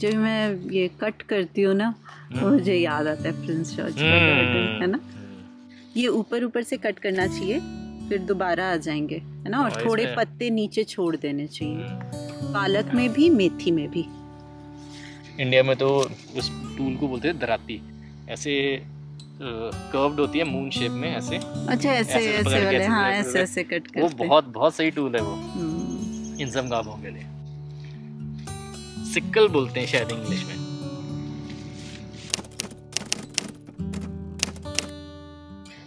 जब मैं ये कट करती हूँ ना तो मुझे याद आता है प्रिंस जॉर्ज का गार्डन, है ना। ये ऊपर ऊपर से कट करना चाहिए, फिर दोबारा आ जाएंगे, है ना। और थोड़े पत्ते नीचे छोड़ देने चाहिए, पालक में भी मेथी में भी। इंडिया में तो उस टूल को बोलते हैं दराती, ऐसे कर्व्ड होती है मून शेप में ऐसे। अच्छा, ऐसे वाले, हाँ ऐसे कट करते हैं। वो बहुत सही टूल है वो इन सब कामों के लिए। सिक्कल बोलते हैं शायद इंग्लिश में।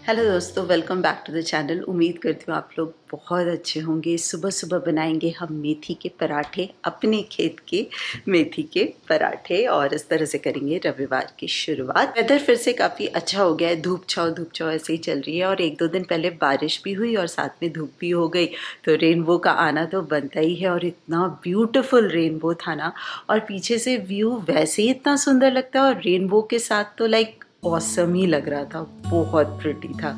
हेलो दोस्तों, welcome back to the channel. उम्मीद करती हूँ आप लोग बहुत अच्छे होंगे। सुबह सुबह बनाएंगे हम मेथी के पराठे, अपने खेत के मेथी के पराठे, और इस तरह से करेंगे रविवार की शुरुआत। वेदर फिर से काफ़ी अच्छा हो गया है, धूप छाव ऐसे ही चल रही है। और एक दो दिन पहले बारिश भी हुई और साथ में धूप भी हो गई, तो रेनबो का आना तो बनता ही है। और इतना ब्यूटिफुल रेनबो था ना, और पीछे से व्यू वैसे ही इतना सुंदर लगता है, और रेनबो के साथ तो लाइक ऑसम ही लग रहा था, बहुत प्रिटी था।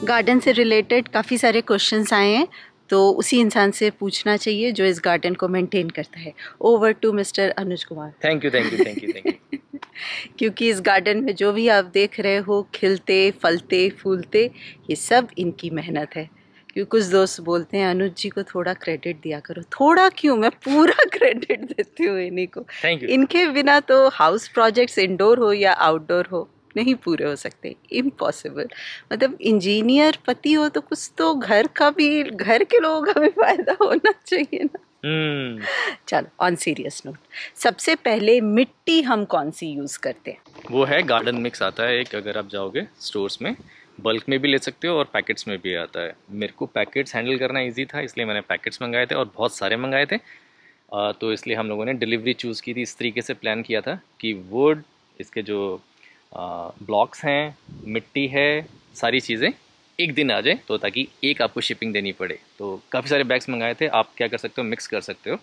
गार्डन से रिलेटेड काफ़ी सारे क्वेश्चंस आए हैं, तो उसी इंसान से पूछना चाहिए जो इस गार्डन को मेंटेन करता है। Over to mister Anuj Kumar. Thank you. क्योंकि इस गार्डन में जो भी आप देख रहे हो, खिलते फलते फूलते, ये सब इनकी मेहनत है। क्योंकि कुछ दोस्त बोलते हैं अनुज जी को थोड़ा क्रेडिट दिया करो। थोड़ा क्यों, मैं पूरा क्रेडिट देती हूँ इन्हीं को। इनके बिना तो हाउस प्रोजेक्ट्स इंडोर हो या आउटडोर हो नहीं पूरे हो सकते, इम्पॉसिबल। मतलब इंजीनियर पति हो तो कुछ तो घर के लोगों का भी फायदा होना चाहिए ना। चलो, ऑन सीरियस नोट, सबसे पहले मिट्टी हम कौन सी यूज करते हैं? वो है गार्डन मिक्स आता है एक, अगर आप जाओगे स्टोर्स में, बल्क में भी ले सकते हो और पैकेट्स में भी आता है। मेरे को पैकेट्स हैंडल करना इजी था, इसलिए मैंने पैकेट्स मंगाए थे, और बहुत सारे मंगाए थे। तो इसलिए हम लोगों ने डिलीवरी चूज़ की थी। इस तरीके से प्लान किया था कि वुड, इसके जो ब्लॉक्स हैं, मिट्टी है, सारी चीज़ें एक दिन आ जाए, तो ताकि एक आपको शिपिंग देनी पड़े। तो काफ़ी सारे बैग्स मंगाए थे। आप क्या कर सकते हो, मिक्स कर सकते हो।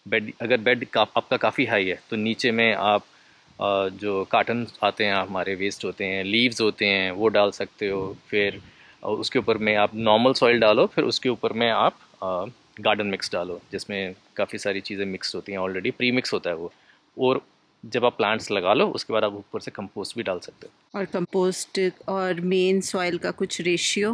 बेड आपका काफ़ी हाई है तो नीचे में आप जो कार्टन आते हैं हमारे, वेस्ट होते हैं, लीव्स होते हैं, वो डाल सकते हो। फिर उसके ऊपर में आप नॉर्मल सॉइल डालो, फिर उसके ऊपर में आप गार्डन मिक्स डालो, जिसमें काफ़ी सारी चीज़ें मिक्स होती हैं, ऑलरेडी प्री मिक्स होता है वो। और जब आप प्लांट्स लगा लो उसके बाद आप ऊपर से कंपोस्ट भी डाल सकते हो। और कंपोस्ट और मेन सॉइल का कुछ रेशियो?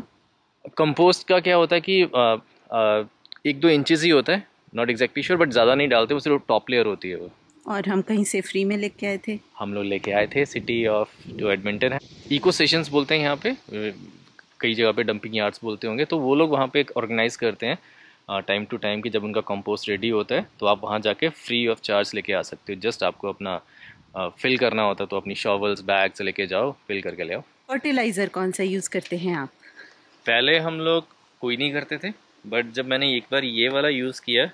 कंपोस्ट का क्या होता है कि 1-2 इंचेस ही होता है, नॉट एग्जैक्टली श्योर, बट ज़्यादा नहीं डालते, वो सिर्फ टॉप लेयर होती है वो। और हम कहीं से फ्री में लेके आए थे? हम लोग लेके आए थे सिटी ऑफ जो एडमिंटन है, इको स्टेशंस बोलते हैं यहाँ पे, कई जगह पे डंपिंग यार्ड्स बोलते होंगे, तो वो लोग वहाँ पे ऑर्गेनाइज करते हैं टाइम टू टाइम कि जब उनका कंपोस्ट रेडी होता है तो आप वहाँ जाके फ्री ऑफ चार्ज लेके आ सकते हो। जस्ट आपको अपना फिल करना होता है, तो अपनी शॉवल्स बैग्स लेके जाओ, फिल करके ले आओ। फर्टिलाइज़र कौन सा यूज़ करते हैं आप? पहले हम लोग कोई नहीं करते थे, बट जब मैंने एक बार ये वाला यूज़ किया,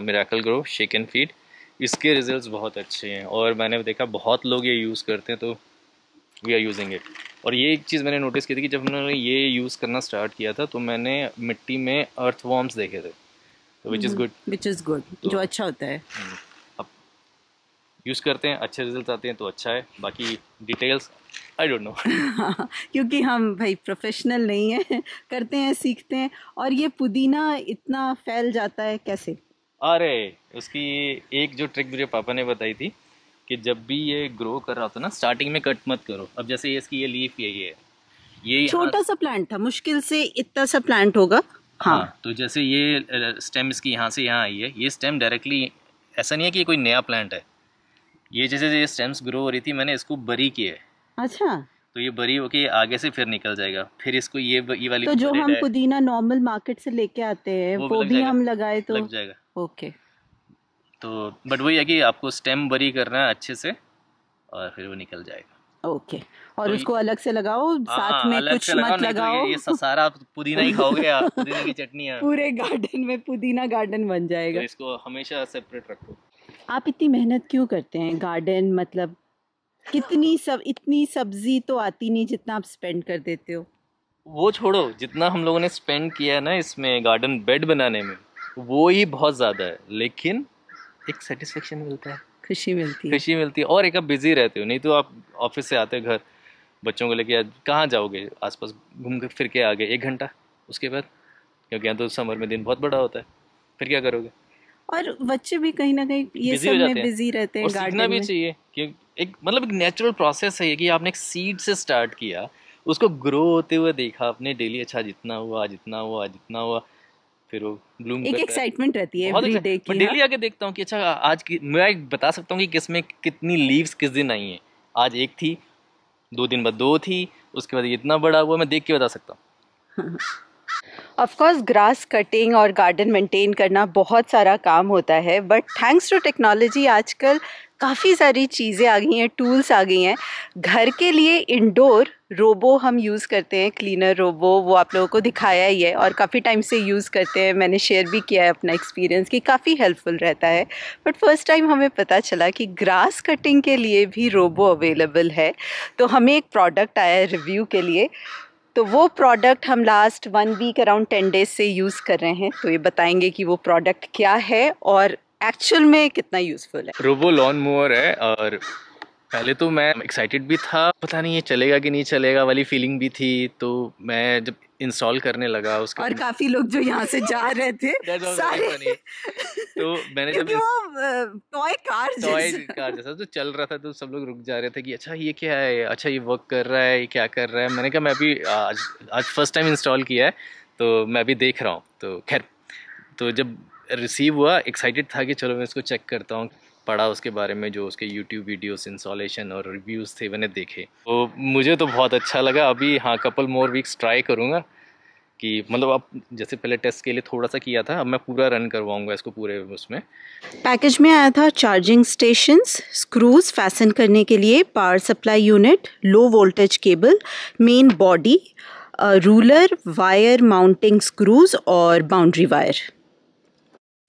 miracle grow shake and feed, इसके रिजल्ट्स बहुत अच्छे हैं, और मैंने देखा बहुत लोग ये यूज़ करते हैं, तो वी आर यूजिंग इट। और ये एक चीज़ मैंने नोटिस की थी कि जब मैंने ये यूज़ करना स्टार्ट किया था तो मैंने मिट्टी में अर्थवॉर्म्स देखे थे, तो विच इज़ गुड, जो अच्छा होता है। अब यूज़ करते हैं, अच्छे रिजल्ट आते हैं तो अच्छा है, बाकी डिटेल्स आई डोंट नो। क्योंकि हम भाई प्रोफेशनल नहीं है, करते हैं सीखते हैं। और ये पुदीना इतना फैल जाता है कैसे? अरे उसकी एक जो ट्रिक मुझे पापा ने बताई थी कि जब भी ये ग्रो कर रहा था ना, स्टार्टिंग में कट मत करो। अब जैसे ये इसकी ये लीफ यही है, ये छोटा सा प्लांट था, मुश्किल से इतना सा प्लांट होगा। हाँ, तो जैसे ये स्टेम इसकी यहाँ से यहाँ आई है, ये स्टेम डायरेक्टली, ऐसा नहीं है कि ये कोई नया प्लांट है। ये जैसे ये स्टेम्स ग्रो हो रही थी, मैंने इसको बरी किया है। अच्छा, तो ये बरी होके आगे से फिर निकल जाएगा, फिर इसको ये वाली तो जो हम पुदीना नॉर्मल मार्केट से लेके आते हैं वो भी हम लगाए तो लग जाएगा। ओके। तो बट वही है कि आपको स्टेम बरी करना है अच्छे से, और फिर वो निकल जाएगा। ओके। और तो उसको अलग से लगाओ, साथ में अलग कुछ से मत लगाओ। तो ये सारा पुदीना ही खाओगे आप, पुदीना की चटनी है। पूरे गार्डन में पुदीना गार्डन बन जाएगा। तो इसको हमेशा सेपरेट रखो। आप इतनी मेहनत क्यों करते हैं गार्डन? मतलब इतनी सब्जी तो आती नहीं जितना आप स्पेंड कर देते हो। वो छोड़ो, जितना हम लोगों ने स्पेंड किया है ना इसमें गार्डन बेड बनाने में, वो ही बहुत ज़्यादा है, लेकिन एक सेटिस्फेक्शन मिलता है, खुशी मिलती है। खुशी मिलती है। और एक आप बिजी रहते हो, नहीं तो आप ऑफिस से आते हो घर, बच्चों को लेके कहाँ जाओगे, आसपास घूम के फिर के आ गए 1 घंटा, उसके बाद, क्योंकि यहाँ तो समर में दिन बहुत बड़ा होता है, फिर क्या करोगे, और बच्चे भी कहीं ना कहीं ये बिजी सब हो में जाते हैं। बिजी रहते और हैं सीखना गार्डन भी में। चाहिए कि एक मतलब एक नेचुरल प्रोसेस है ये, कि आपने एक सीड से स्टार्ट किया, उसको ग्रो होते हुए देखा आपने डेली, अच्छा जितना हुआ जितना हुआ जितना हुआ, फिर वो ब्लूम एक कर रहा है। एक्साइटमेंट रहती है बहुत एवरी अच्छा, डे मैं की। हाँ, डेली आके देखता हूँ कि अच्छा आज की, मैं एक बता सकता हूँ कि किसमें कितनी लीव्स किस दिन आई हैं। आज एक थी, 2 दिन बाद 2 थी, उसके बाद ये इतना बड़ा हुआ, मैं देख के बता सकता हूँ। ऑफ कोर्स ग्रास कटिंग और गार्डन मेंटेन करना बहुत सारा काम होता है, बट थैंक्स टू टेक्नोलॉजी आजकल काफ़ी सारी चीज़ें आ गई हैं, टूल्स आ गई हैं। घर के लिए इंडोर रोबो हम यूज़ करते हैं, क्लीनर रोबो, वो आप लोगों को दिखाया ही है और काफ़ी टाइम से यूज़ करते हैं। मैंने शेयर भी किया है अपना एक्सपीरियंस कि काफ़ी हेल्पफुल रहता है। बट फर्स्ट टाइम हमें पता चला कि ग्रास कटिंग के लिए भी रोबो अवेलेबल है। तो हमें एक प्रोडक्ट आया है रिव्यू के लिए, तो वो प्रोडक्ट हम लास्ट 1 वीक अराउंड 10 डेज से यूज़ कर रहे हैं। तो ये बताएंगे कि वो प्रोडक्ट क्या है और एक्चुअल में कितना यूज़फुल है। रोबो लॉन मोवर है, और पहले तो मैं एक्साइटेड भी था, पता नहीं ये चलेगा कि नहीं चलेगा वाली फीलिंग भी थी। तो मैं जब इंस्टॉल करने लगा उसके और काफ़ी लोग जो यहाँ से जा रहे थे That was very सारे funny. तो मैंने जब क्योंकि वो टॉय कार टॉय जैसा। कार जैसा तो चल रहा था, तो सब लोग रुक जा रहे थे कि अच्छा ये क्या है, अच्छा ये वर्क कर रहा है, ये क्या कर रहा है। मैंने कहा मैं भी आज फर्स्ट टाइम इंस्टॉल किया है, तो मैं भी देख रहा हूँ। तो खैर, तो जब रिसीव हुआ, एक्साइटेड था कि चलो मैं इसको चेक करता हूँ। पढ़ा उसके बारे में, जो उसके यूट्यूब वीडियोस, इंस्टॉलेशन और रिव्यूज़ थे मैंने देखे, तो मुझे तो बहुत अच्छा लगा। अभी हाँ, कपल मोर वीक्स ट्राई करूँगा कि मतलब अब जैसे पहले टेस्ट के लिए थोड़ा सा किया था, अब मैं पूरा रन करवाऊँगा इसको पूरे उसमें। पैकेज में आया था चार्जिंग स्टेशंस, स्क्रूज फैसन करने के लिए, power supply unit, low voltage cable, main body, ruler, wire mounting screws और बाउंड्री वायर।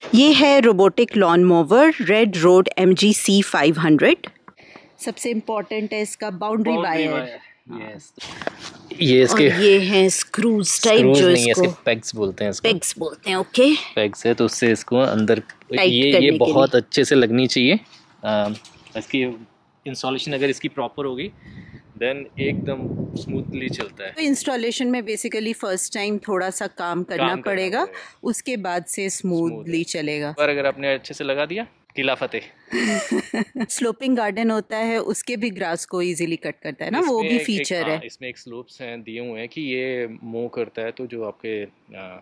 ये है robotic lawn mower red road MG C500। सबसे इम्पोर्टेंट है इसका बाउंड्री वायर। यस, ये इसके और ये हैं स्क्रूज टाइप, स्क्रूज जो नहीं है, इसको इसके पेग्स बोलते हैं, इसको पेग्स बोलते हैं। ओके, पेग्स है, तो उससे इसको अंदर टाइट ये करने के बहुत लिए। अच्छे से लगनी चाहिए। इसकी इंस्टॉलेशन अगर इसकी प्रॉपर होगी, देन एकदम स्मूथली चलता है। तो इंस्टॉलेशन में बेसिकली फर्स्ट टाइम थोड़ा सा काम करना पड़ेगा, उसके बाद से स्मूथली चलेगा। पर अगर आपने अच्छे से लगा दिया, किला फतेह। स्लोपिंग गार्डन होता है, उसके भी ग्रास को इजीली कट करता है ना, वो भी फीचर है। इसमें एक स्लोप्स हैं दिए हुए हैं कि ये मूव करता है, तो जो आपके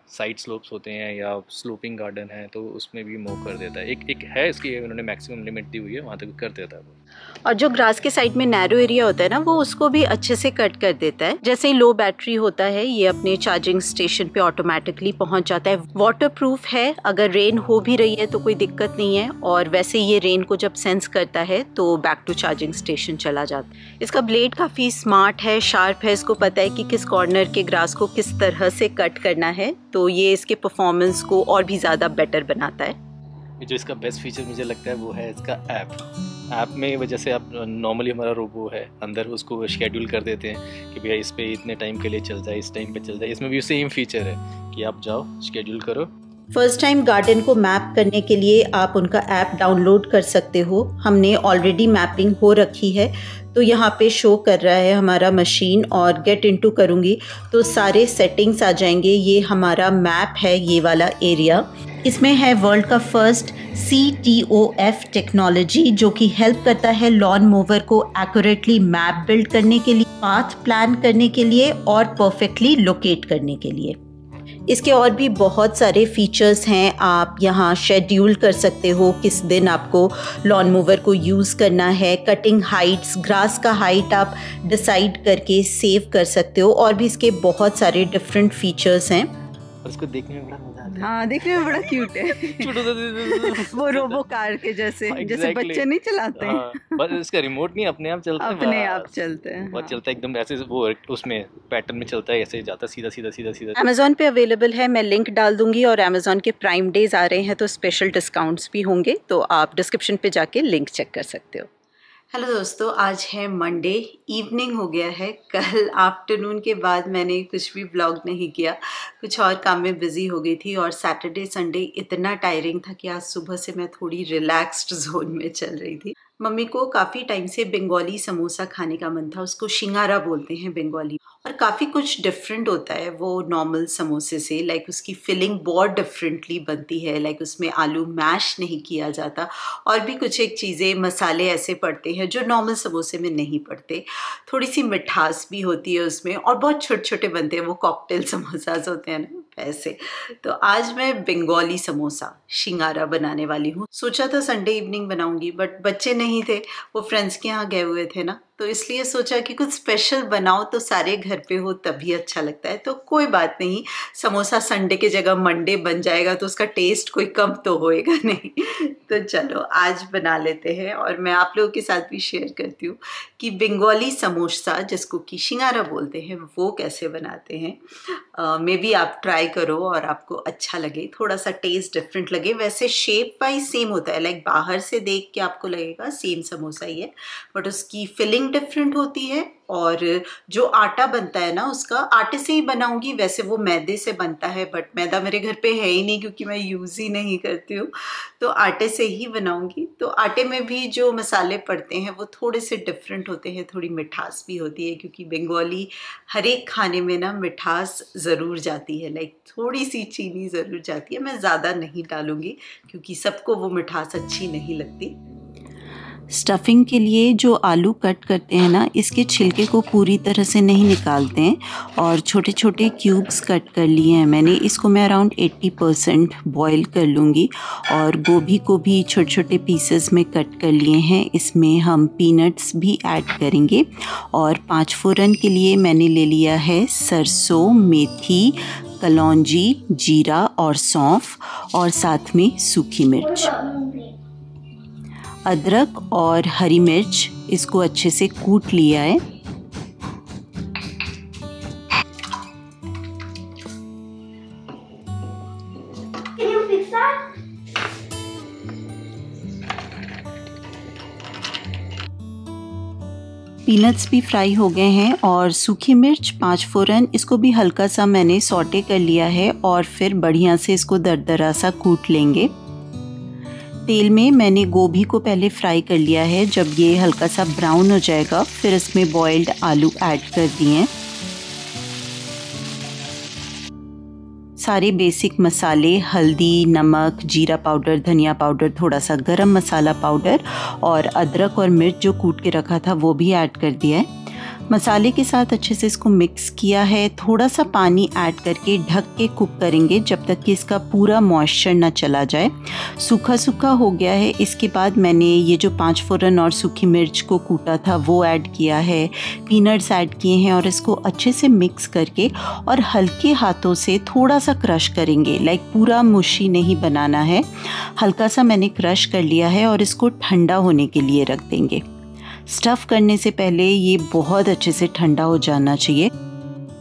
साइड स्लोप्स होते हैं या स्लोपिंग गार्डन है, तो उसमें भी मूव कर देता है। एक है इसकी, उन्होंने मैक्सिमम लिमिट दी हुई है, वहाँ तक कर देता है वो। और जो ग्रास के साइड में नैरो एरिया होता है ना, वो उसको भी अच्छे से कट कर देता है। जैसे ही लो बैटरी होता है, ये अपने चार्जिंग स्टेशन पे ऑटोमेटिकली पहुंच जाता है। वाटर प्रूफ है, अगर रेन हो भी रही है तो कोई दिक्कत नहीं है, और वैसे ये रेन को जब सेंस करता है तो बैक टू चार्जिंग स्टेशन चला जाता है। इसका ब्लेड काफ़ी स्मार्ट है, शार्प है, इसको पता है कि किस कॉर्नर के ग्रास को किस तरह से कट करना है, तो ये इसके परफॉर्मेंस को और भी ज़्यादा बेटर बनाता है। जो इसका बेस्ट फीचर मुझे लगता है वो है इसका ऐप में वजह से आप नॉर्मली हमारा रोबो है अंदर, उसको शेड्यूल कर देते हैं कि भैया इस पे इतने टाइम के लिए चल जाए, इस टाइम पे चल जाए। इसमें भी सेम फीचर है कि आप जाओ शेड्यूल करो। फर्स्ट टाइम गार्डन को मैप करने के लिए आप उनका ऐप डाउनलोड कर सकते हो। हमने ऑलरेडी मैपिंग हो रखी है, तो यहाँ पे शो कर रहा है हमारा मशीन, और गेट इनटू करूँगी तो सारे सेटिंग्स आ जाएंगे। ये हमारा मैप है, ये वाला एरिया। इसमें है वर्ल्ड का फर्स्ट CTOF टेक्नोलॉजी, जो कि हेल्प करता है लॉन मोवर को एक्यूरेटली मैप बिल्ड करने के लिए, पाथ प्लान करने के लिए और परफेक्टली लोकेट करने के लिए। इसके और भी बहुत सारे फीचर्स हैं। आप यहाँ शेड्यूल कर सकते हो किस दिन आपको लॉन मूवर को यूज़ करना है, कटिंग हाइट्स, ग्रास का हाइट आप डिसाइड करके सेव कर सकते हो, और भी इसके बहुत सारे डिफरेंट फीचर्स हैं। और इसको देखने में बड़ा मजा आता है। हाँ, देखने में बड़ा क्यूट है। वो रोबो कार के जैसे, जैसे बच्चे नहीं चलाते हैं। बस इसका रिमोट नहीं, अपने आप चलता है, अपने आप चलते हैं। बहुत चलता है एकदम, ऐसे वो उसमें पैटर्न में चलता है, ऐसे जाता सीधा सीधा सीधा सीधा। अमेज़ॉन पे अवेलेबल है, मैं लिंक डाल दूंगी, और अमेज़ॉन के प्राइम डेज आ रहे हैं तो स्पेशल डिस्काउंट्स भी होंगे, तो आप डिस्क्रिप्शन पे जाके लिंक चेक कर सकते हो। हेलो दोस्तों, आज है मंडे, इवनिंग हो गया है। कल आफ्टरनून के बाद मैंने कुछ भी व्लॉग नहीं किया, कुछ और काम में बिज़ी हो गई थी और सैटरडे संडे इतना टायरिंग था कि आज सुबह से मैं थोड़ी रिलैक्स्ड जोन में चल रही थी। मम्मी को काफ़ी टाइम से बंगाली समोसा खाने का मन था, उसको शिंगारा बोलते हैं बंगाली, और काफ़ी कुछ डिफरेंट होता है वो नॉर्मल समोसे से। लाइक उसकी फिलिंग बहुत डिफरेंटली बनती है, लाइक उसमें आलू मैश नहीं किया जाता और भी कुछ एक चीज़ें मसाले ऐसे पड़ते हैं जो नॉर्मल समोसे में नहीं पड़ते। थोड़ी सी मिठास भी होती है उसमें और बहुत छोटे छोटे बनते हैं, वो कॉकटेल समोसाज होते हैं ना वैसे। तो आज मैं बंगाली समोसा शिंगारा बनाने वाली हूँ। सोचा था संडे इवनिंग बनाऊंगी, बट बच्चे नहीं थे, वो फ्रेंड्स के यहाँ गए हुए थे ना, तो इसलिए सोचा कि कुछ स्पेशल बनाओ तो सारे घर पे हो तभी अच्छा लगता है। तो कोई बात नहीं, समोसा संडे के जगह मंडे बन जाएगा तो उसका टेस्ट कोई कम तो होएगा नहीं। तो चलो आज बना लेते हैं और मैं आप लोगों के साथ भी शेयर करती हूँ कि बंगाली समोसा, जिसको कि शिंगारा बोलते हैं, वो कैसे बनाते हैं। मे बी आप ट्राई करो और आपको अच्छा लगे, थोड़ा सा टेस्ट डिफरेंट लगे। वैसे शेप वाइज सेम होता है, लाइक बाहर से देख के आपको लगेगा सेम समोसा ही है, बट उसकी फिलिंग डिफरेंट होती है और जो आटा बनता है ना, उसका आटे से ही बनाऊंगी। वैसे वो मैदे से बनता है, बट मैदा मेरे घर पे है ही नहीं क्योंकि मैं यूज़ ही नहीं करती हूँ, तो आटे से ही बनाऊंगी। तो आटे में भी जो मसाले पड़ते हैं वो थोड़े से डिफरेंट होते हैं, थोड़ी मिठास भी होती है क्योंकि बंगाली हर एक खाने में ना मिठास ज़रूर जाती है, लाइक थोड़ी सी चीनी ज़रूर जाती है। मैं ज़्यादा नहीं डालूंगी क्योंकि सबको वो मिठास अच्छी नहीं लगती। स्टफिंग के लिए जो आलू कट करते हैं ना, इसके छिलके को पूरी तरह से नहीं निकालते हैं और छोटे छोटे क्यूब्स कट कर लिए हैं मैंने। इसको मैं अराउंड 80% बॉईल कर लूँगी। और गोभी को भी छोटे छोटे पीसेस में कट कर लिए हैं। इसमें हम पीनट्स भी ऐड करेंगे। और 5 फोरन के लिए मैंने ले लिया है सरसों, मेथी, कलौंजी, जीरा और सौंफ, और साथ में सूखी मिर्च, अदरक और हरी मिर्च। इसको अच्छे से कूट लिया है। पीनट्स भी फ्राई हो गए हैं और सूखी मिर्च 5 फोरन, इसको भी हल्का सा मैंने सौटे कर लिया है और फिर बढ़िया से इसको दरदरा सा कूट लेंगे। तेल में मैंने गोभी को पहले फ्राई कर लिया है। जब ये हल्का सा ब्राउन हो जाएगा फिर इसमें बॉइल्ड आलू ऐड कर दिए हैं। सारे बेसिक मसाले, हल्दी, नमक, जीरा पाउडर, धनिया पाउडर, थोड़ा सा गरम मसाला पाउडर और अदरक और मिर्च जो कूट के रखा था वो भी ऐड कर दिया है। मसाले के साथ अच्छे से इसको मिक्स किया है। थोड़ा सा पानी ऐड करके ढक के कुक करेंगे जब तक कि इसका पूरा मॉइस्चर ना चला जाए। सूखा सूखा हो गया है। इसके बाद मैंने ये जो 5 फोरन और सूखी मिर्च को कूटा था वो ऐड किया है, पीनट्स ऐड किए हैं और इसको अच्छे से मिक्स करके और हल्के हाथों से थोड़ा सा क्रश करेंगे। लाइक पूरा मुशी नहीं बनाना है, हल्का सा मैंने क्रश कर लिया है और इसको ठंडा होने के लिए रख देंगे। स्टफ़ करने से पहले ये बहुत अच्छे से ठंडा हो जाना चाहिए।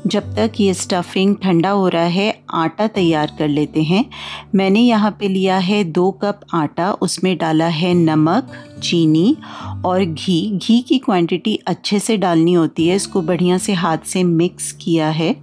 जब तक ये स्टफिंग ठंडा हो रहा है आटा तैयार कर लेते हैं। मैंने यहाँ पे लिया है 2 कप आटा, उसमें डाला है नमक, चीनी और घी। घी की क्वांटिटी अच्छे से डालनी होती है। इसको बढ़िया से हाथ से मिक्स किया है।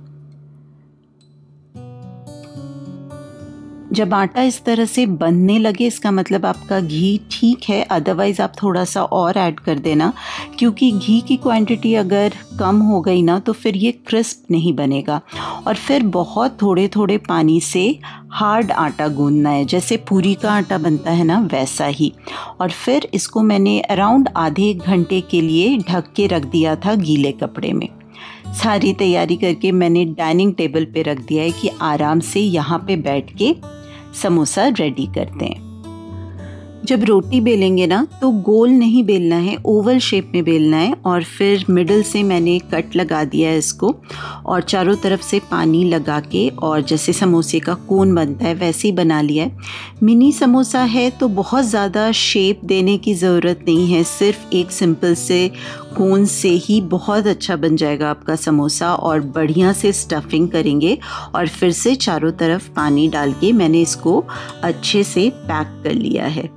जब आटा इस तरह से बनने लगे इसका मतलब आपका घी ठीक है, अदरवाइज़ आप थोड़ा सा और ऐड कर देना, क्योंकि घी की क्वांटिटी अगर कम हो गई ना तो फिर ये क्रिस्प नहीं बनेगा। और फिर बहुत थोड़े थोड़े पानी से हार्ड आटा गूंदना है, जैसे पूरी का आटा बनता है ना वैसा ही। और फिर इसको मैंने अराउंड आधे घंटे के लिए ढक के रख दिया था गीले कपड़े में। सारी तैयारी करके मैंने डाइनिंग टेबल पे रख दिया है कि आराम से यहाँ पे बैठ के समोसा रेडी करते हैं। जब रोटी बेलेंगे ना तो गोल नहीं बेलना है, ओवल शेप में बेलना है। और फिर मिडल से मैंने कट लगा दिया है इसको और चारों तरफ से पानी लगा के और जैसे समोसे का कोन बनता है वैसे ही बना लिया है। मिनी समोसा है तो बहुत ज़्यादा शेप देने की ज़रूरत नहीं है, सिर्फ एक सिंपल से कोन से ही बहुत अच्छा बन जाएगा आपका समोसा। और बढ़िया से स्टफिंग करेंगे और फिर से चारों तरफ पानी डाल के मैंने इसको अच्छे से पैक कर लिया है।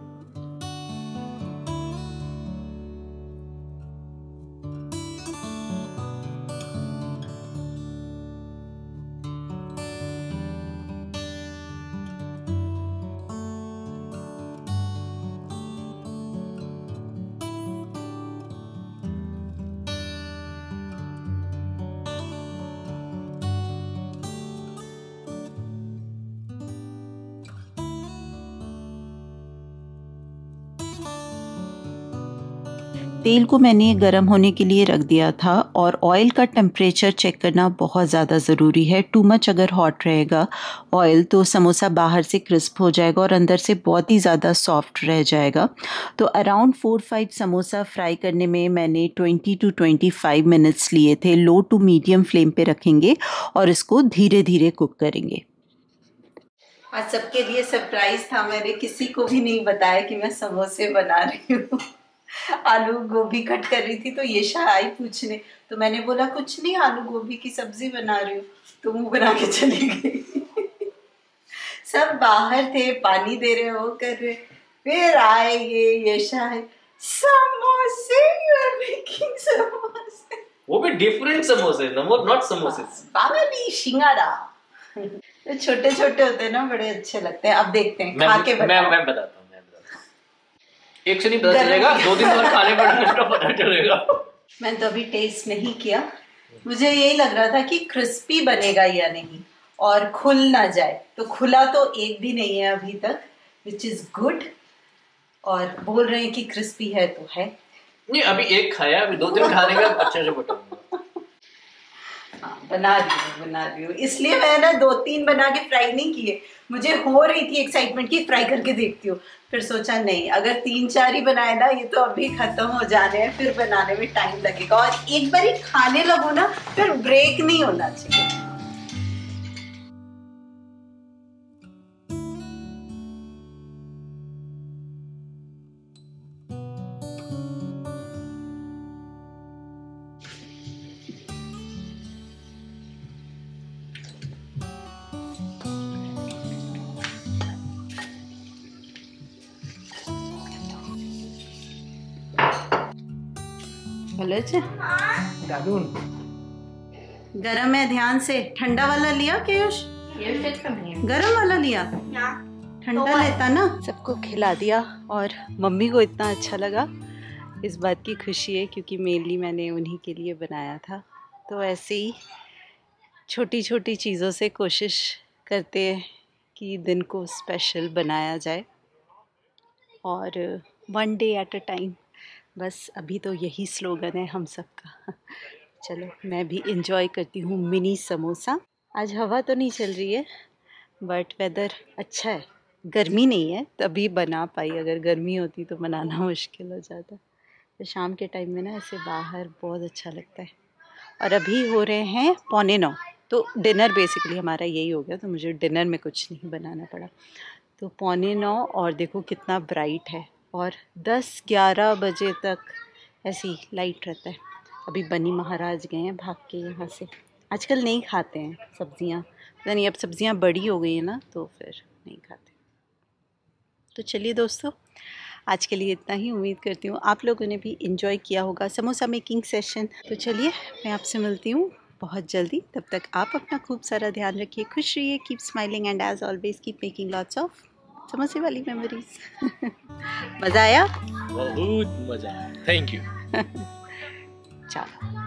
तेल को मैंने गर्म होने के लिए रख दिया था और ऑयल का टेम्परेचर चेक करना बहुत ज़्यादा ज़रूरी है। टू मच अगर हॉट रहेगा ऑयल तो समोसा बाहर से क्रिस्प हो जाएगा और अंदर से बहुत ही ज़्यादा सॉफ्ट रह जाएगा। तो अराउंड 4-5 समोसा फ्राई करने में मैंने 20 to 25 मिनट्स लिए थे। लो टू मीडियम फ्लेम पे रखेंगे और इसको धीरे धीरे कुक करेंगे। आज सबके लिए सरप्राइज था, मैंने किसी को भी नहीं बताया कि मैं समोसे बना रही हूँ। आलू गोभी कट कर रही थी तो ये शाह आई पूछने, तो मैंने बोला कुछ नहीं, आलू गोभी की सब्जी बना रही हूँ, तो मुंह बना के चली गई। सब बाहर थे, पानी दे रहे हो कर रहे, फिर आए ये शाह, समोसे, यू आर मेकिंग समोसे, वो भी डिफरेंट समोसे, नॉट समोसे, बावली शिंगारा। तो छोटे छोटे होते हैं ना, बड़े अच्छे लगते हैं। अब देखते हैं खा के बताओ। मैं बताता हूँ। एक से नहीं पता चलेगा, 2 दिन बाद खाने पड़ेंगे तो पता चलेगा। मैंने तो अभी टेस्ट नहीं किया, मुझे यही लग रहा था कि क्रिस्पी बनेगा या नहीं और खुल ना जाए, तो खुला तो एक भी नहीं है अभी तक, विच इज गुड। और बोल रहे हैं कि क्रिस्पी है तो है। नहीं, अभी एक खाया, अभी 2 दिन खाने का अच्छे से बताऊंगा। हाँ, बना रही हूँ, इसलिए मैं ना 2-3 बना के फ्राई नहीं किए। मुझे हो रही थी एक्साइटमेंट की फ्राई करके देखती हूँ, फिर सोचा नहीं, अगर 3-4 ही बनाए ना, ये तो अभी खत्म हो जाने हैं, फिर बनाने में टाइम लगेगा। और एक बार ही खाने लगो ना, फिर ब्रेक नहीं होना चाहिए। भले गरम है, ध्यान से। ठंडा वाला लिया केयुष? गरम वाला लिया, ठंडा लेता ना। सबको खिला दिया और मम्मी को इतना अच्छा लगा, इस बात की खुशी है क्योंकि मेनली मैंने उन्हीं के लिए बनाया था। तो ऐसे ही छोटी छोटी चीज़ों से कोशिश करते हैं कि दिन को स्पेशल बनाया जाए, और 1 day at a टाइम। बस अभी तो यही स्लोगन है हम सबका। चलो मैं भी इंजॉय करती हूँ मिनी समोसा। आज हवा तो नहीं चल रही है बट वेदर अच्छा है, गर्मी नहीं है तभी बना पाई, अगर गर्मी होती तो बनाना मुश्किल हो जाता। तो शाम के टाइम में ना ऐसे बाहर बहुत अच्छा लगता है। और अभी हो रहे हैं 8:45, तो डिनर बेसिकली हमारा यही हो गया, तो मुझे डिनर में कुछ नहीं बनाना पड़ा। तो 8:45 और देखो कितना ब्राइट है, और 10-11 बजे तक ऐसी लाइट रहता है। अभी बनी महाराज गए हैं भाग के यहाँ से। आजकल नहीं खाते हैं सब्जियाँ, पता नहीं अब सब्जियाँ बड़ी हो गई हैं ना, तो फिर नहीं खाते। तो चलिए दोस्तों, आज के लिए इतना ही। उम्मीद करती हूँ आप लोगों ने भी इन्जॉय किया होगा समोसा मेकिंग सेशन। तो चलिए मैं आपसे मिलती हूँ बहुत जल्दी, तब तक आप अपना खूब सारा ध्यान रखिए, खुश रहिए, keep smiling and as always keep making lots of समोसे वाली मेमोरीज। मज़ा आया? बहुत मज़ा आया, थैंक यू। चलो।